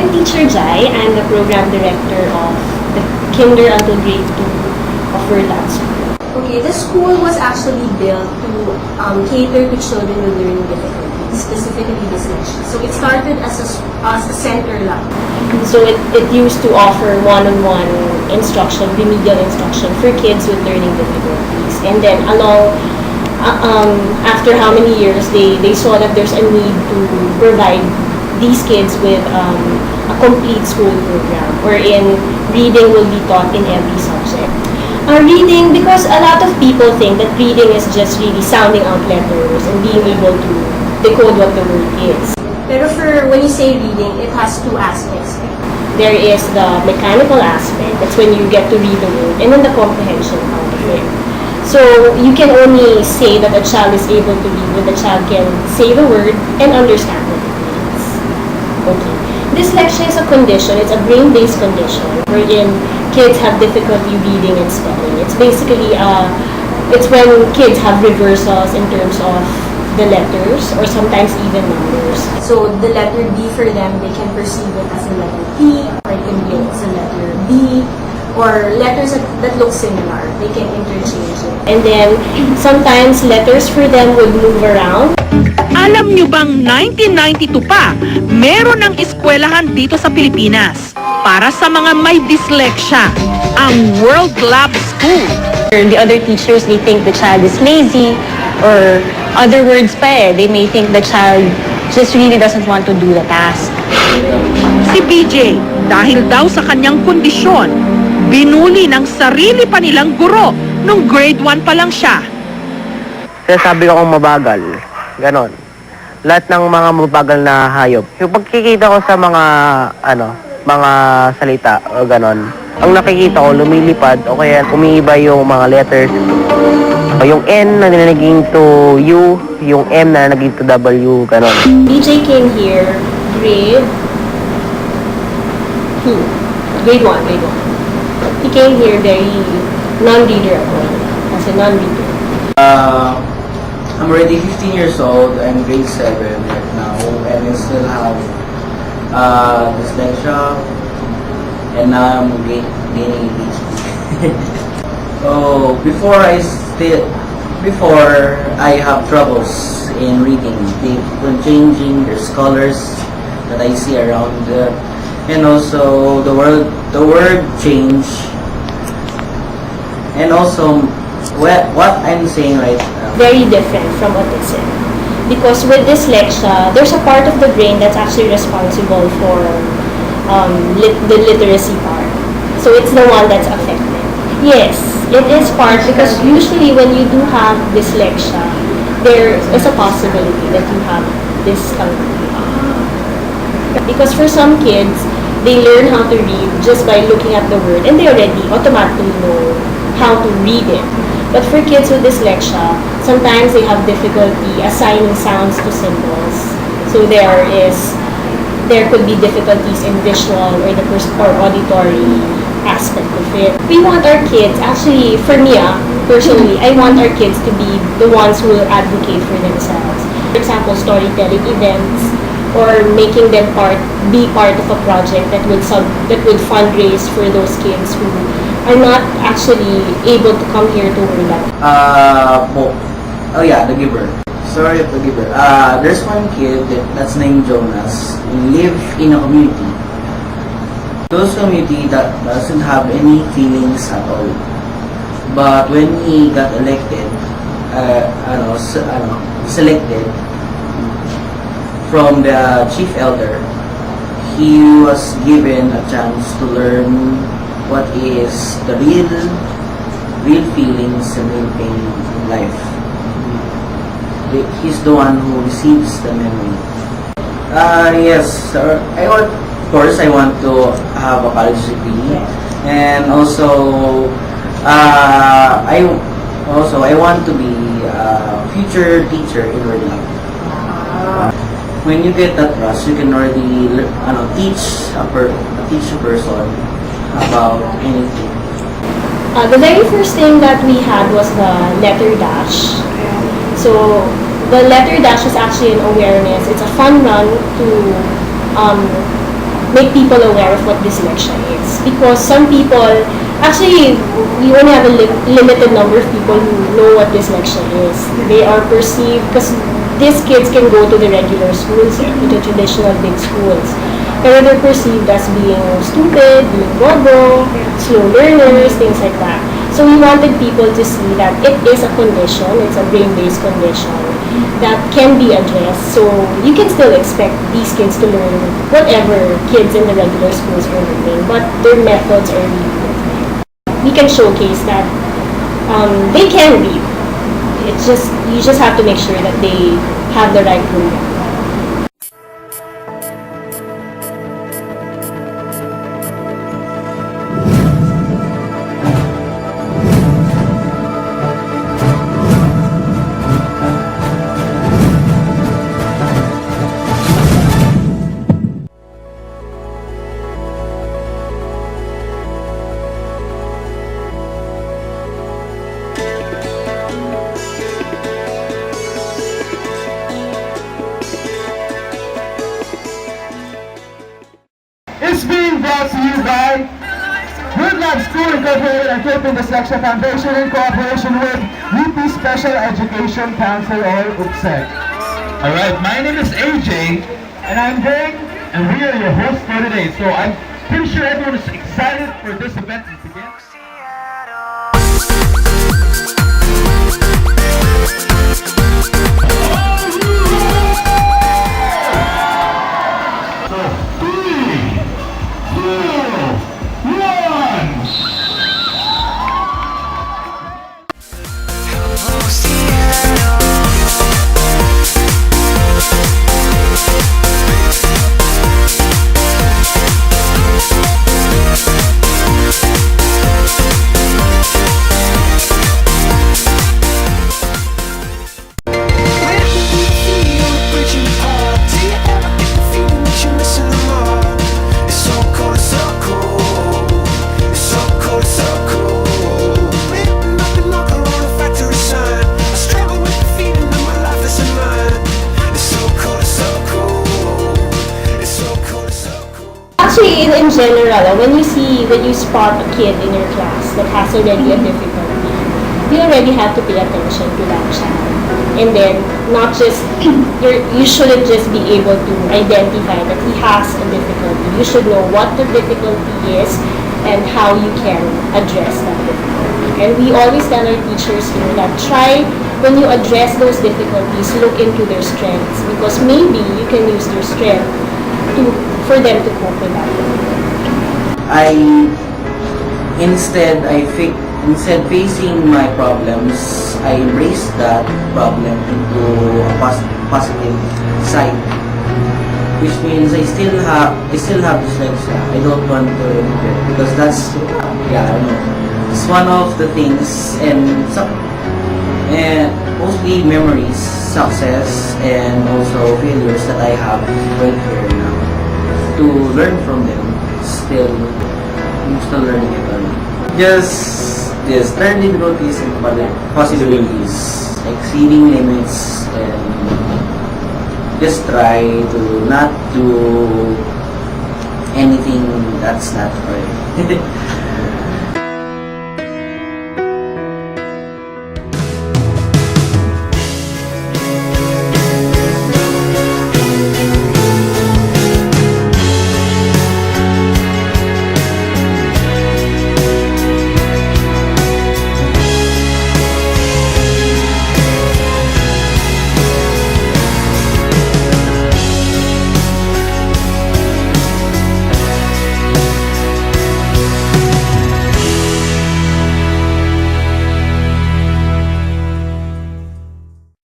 I'm Teacher Jai. I'm the program director of the Kinder until grade 2 of that school. Okay, the school was actually built to cater to children with learning difficulties, specifically dyslexia. So it started as a center lang. So it used to offer one-on-one instruction, remedial instruction for kids with learning difficulties. And then after how many years, they saw that there's a need to provide these kids with a complete school program wherein reading will be taught in every subject. Reading, because a lot of people think that reading is just really sounding out letters and being able to decode what the word is. Pero when you say reading, it has two aspects. There is the mechanical aspect, that's when you get to read the word, and then the comprehension part of it. So you can only say that a child is able to read when the child can say the word and understand what it means. Okay. Dyslexia is a condition, it's a brain-based condition wherein kids have difficulty reading and spelling. It's basically, it's when kids have reversals in terms of the letters or sometimes even numbers. So the letter D for them, they can perceive it as a letter T, or it can be as a letter B, or letters that look similar. They can interchange it. And then sometimes letters for them would move around. Alam nyo bang 1992 pa, meron ng eskwelahan dito sa Pilipinas para sa mga may dyslexia, ang World Lab School. The other teachers, they think the child is lazy, or other words pa they may think the child just really doesn't want to do the task. Si BJ, dahil daw sa kanyang kondisyon, binuli ng sarili pa nilang guro nung grade 1 pa lang siya. Sabi ko kung mabagal, ganon. Lahat ng mga mabagal na hayop. Yung pagkikita ko sa mga salita o ganon, ang nakikita ko lumilipad o kaya umiiba yung mga letters. Yung N na naging to U, yung M na naging to W, ganon. DJ came here grade 2, grade 1. He came here very non-reader ako, as a non-reader. I'm already 15 years old. I'm grade 7 right now, and I still have dyslexia, and now I'm gaining ADHD. So before I have troubles in reading. They keep changing. There's colors that I see around, and also the word change, and also what I'm saying right now. Very different from autism. Because with dyslexia, there's a part of the brain that's actually responsible for the literacy part. So it's the one that's affected. Yes, it is part because usually when you do have dyslexia, there is a possibility that you have dyscalculia. Because for some kids, they learn how to read just by looking at the word and they already automatically know how to read it. But for kids with dyslexia, sometimes they have difficulty assigning sounds to symbols. So there could be difficulties in visual or auditory aspect of it. We want our kids, actually for me personally, I want our kids to be the ones who will advocate for themselves. For example, storytelling events or making them be part of a project that would fundraise for those kids who are not actually able to come here to learn. Oh yeah, The Giver. Story of The Giver. There's one kid that's named Jonas. He lives in a community. Those community that doesn't have any feelings at all. But when he got elected, selected from the chief elder, he was given a chance to learn what is the real feelings and real pain in life. He's the one who receives the memory. Yes, sir. Of course, I want to have a college degree, and also, I want to be a future teacher in Manila. When you get that trust, you can already teach a person about anything. The very first thing that we had was the letter dash. So the letter dash is actually an awareness. It's a fun run to make people aware of what dyslexia is. Because some people, actually, we only have a limited number of people who know what dyslexia is. They are perceived, because these kids can go to the regular schools, to the traditional big schools. Pero they're perceived as being stupid, being bobo, slow learners, things like that. So we wanted people to see that it is a condition, it's a brain-based condition that can be addressed. So you can still expect these kids to learn whatever kids in the regular schools are learning, but their methods are really different. We can showcase that they can read. It's just, you just have to make sure that they have the right program. It's being brought to you by Good Lab School Incorporated and Philippine Dyslexia Foundation in cooperation with UP Special Education Council or UPSEC. Alright, my name is AJ and I'm Bing and we are your hosts for today. So I'm pretty sure everyone is excited for this event to begin. Actually, in general, when you spot a kid in your class that has already a difficulty, you already have to pay attention to that child. And then, not just, you shouldn't just be able to identify that he has a difficulty. You should know what the difficulty is and how you can address that difficulty. And we always tell our teachers here that when you address those difficulties, look into their strengths, because maybe you can use their strength for them to cope with that. Instead facing my problems, I embrace that problem into a positive side, which means I still have dyslexia. I don't want to regret because that's it's one of the things, and mostly memories, success, and also failures that I have right here now. To learn from them, I'm still learning it on. Just learn difficulties and possibilities, exceeding limits, and just try to not do anything that's not right.